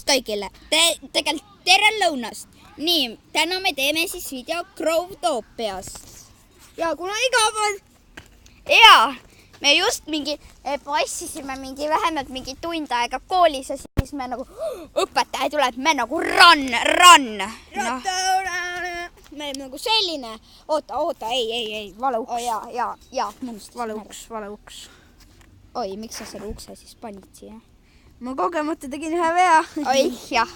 kõigile. Tegelikult tere lõunast. Nii, täna me teeme siis video Growtopiast. Ja kuna igavad... Jaa, me just passisime vähemalt tund aega koolis ja siis me nagu õpetaja tuleb, me nagu run. No. Me nagu selline... Oota, ei, vale uks. Jaa, mõnust. Vale uks. Oi, miks sa selle ukse siis panid siia? Ma kogemata tegin ühe vea. Oi, jah.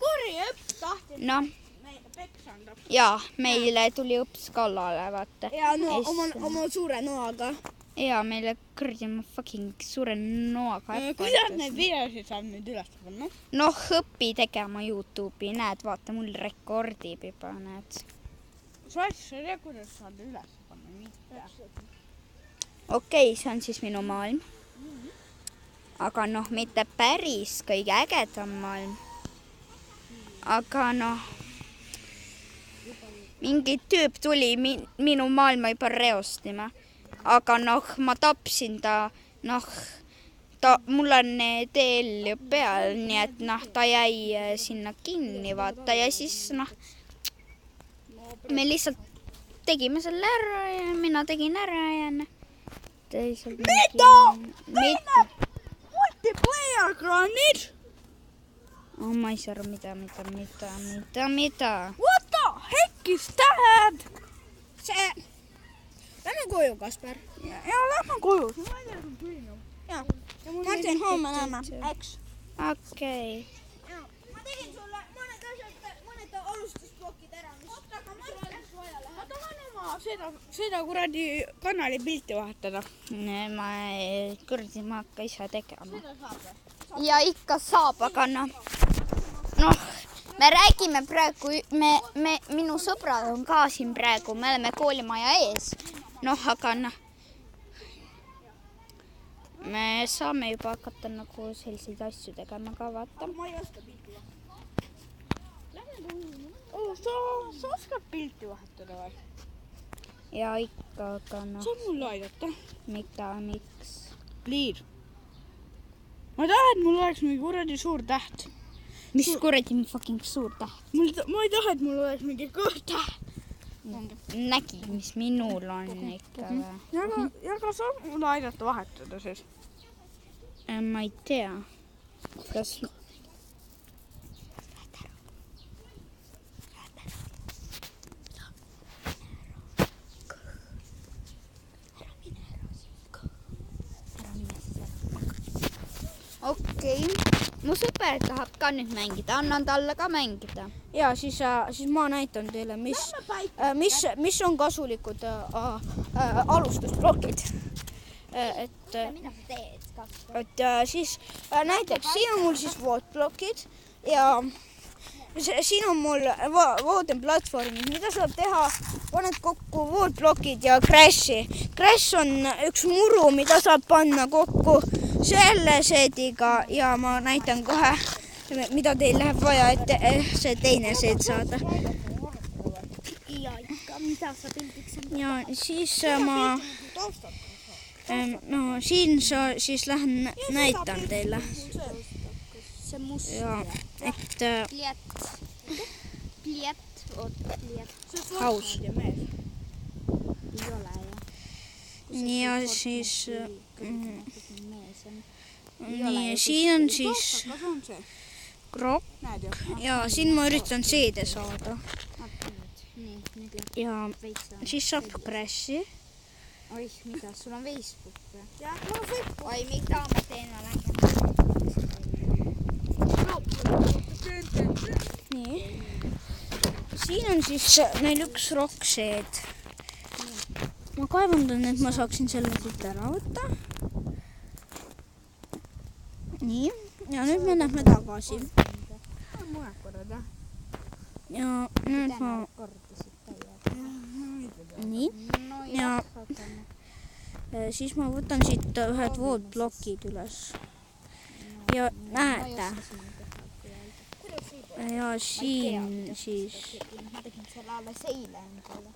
Kuri õps tahtis meile peksanda. Jaa, meile tuli õps kallale, vaata. Ja no, oma suure noaga. Jaa, meile kõrdi oma fucking suure noaga. Kuidas neid videosid saab nüüd üles panna? Noh, õpi tegema YouTube'i, näed, vaata, mul rekordib juba, näed. Sa ei tea, kuidas saad üles panna? Okei, see on siis minu maailm. Aga noh, mitte päris kõige ägedam maailm. Aga noh, mingi tüüp tuli minu maailma juba reostima. Aga noh, ma tapsin ta, mul on TL ju peal, nii et noh, ta jäi sinna kinni, vaata. Ja siis noh, me lihtsalt tegime selle ära ja mina tegin ära ja noh. Mida? Multiplayer granid? Oh, ma ei saa aru, mida? What the heck is that? See... Lähme koju, Kasper. Ja lähme koju. Ja, Martin, homme näeme. Eks? Okei. Ma tegin sulle mõned alustusblokid ära. Ma tahan oma seda kuradi kanali pilti vahetada. Ma hakka ise tegema. Seda saab või? Ja ikka saab, aga noh, me räägime praegu, minu sõbrad on ka siin praegu, me oleme koolimaja ees. Noh, aga noh, me saame juba hakata nagu selliseid asju tegema ka, vaata. Ma ei oska pilti vahetada. Sa oskad pilti vahetada või? Ja ikka, aga noh. Saab mulle aidata? Miks? Liir. Ma tahan, et mul oleks mingi kuradi suur täht. Mis kuradi fucking suur täht? Ma ei taha, et mul oleks mingi kõr täht. Nägi, mis minul on ikka või? Ja ka saab mulle aidata vahetada siis? Ma ei tea. Kas... Okei. Mu sõber tahab ka nüüd mängida. Annan talle ka mängida. Ja siis ma näitan teile, mis on kasulikud alustusblokid. Et siis näiteks siin on mul siis voodblokid ja siin on mul voodeplatvormid, mida saab teha, paned kokku voodblokid ja Crashi. Crash on üks muru, mida saab panna kokku selle seediga ja ma näitan kohe, mida teil läheb vaja, et see teine seed saada. Ja ikka, mida sa pildiks on? Ja siis ma... No siin siis lähen näitan teile. See must. Ja, et... Pliet. Haus. Ei ole ju. Ja siis... Nii, siin on siis krokk ja siin ma üritan seede saada. Ja siis saab Crashi. Oi, mida? Sul on Facebook või? Jah, mul on Facebook. Oi, mida ma teen? Nii. Siin on siis meil üks rokkseed. Ma kaevandan, et ma saaksin selle siit ära võtta. Nii, ja nüüd me lähme tagasi. Ja nüüd ma... Nii, ja siis ma võtan siit ühed voodblokid üles. Ja näete. Ja siin siis... Ma tegin selle alles eile endale.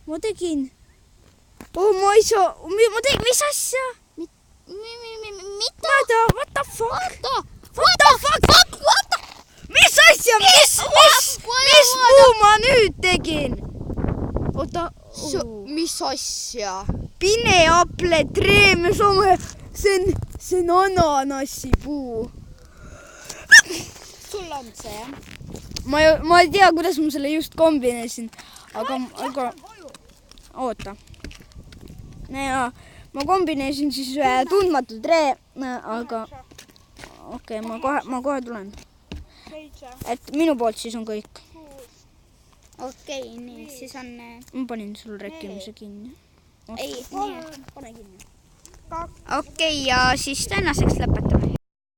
Ma tegin... Oh, ma ei saa... Ma tegin, mis asja? Mida? What the fuck? Oota, tegin. Oota. Mis asja? Pineapple tree, see on ananassipuu. Sul on see, jah? Ma ei tea, kuidas ma selle just kombineerisin, aga oota. Ja ma kombineerisin siis tundmatu tree, aga okei, ma kohe tulen. Et minu poolt siis on kõik. Okei, nii, siis on... Ma panin sul rekkimise kinni. Ei, nii. Pane kinni. Okei, ja siis tänaseks lõpetame.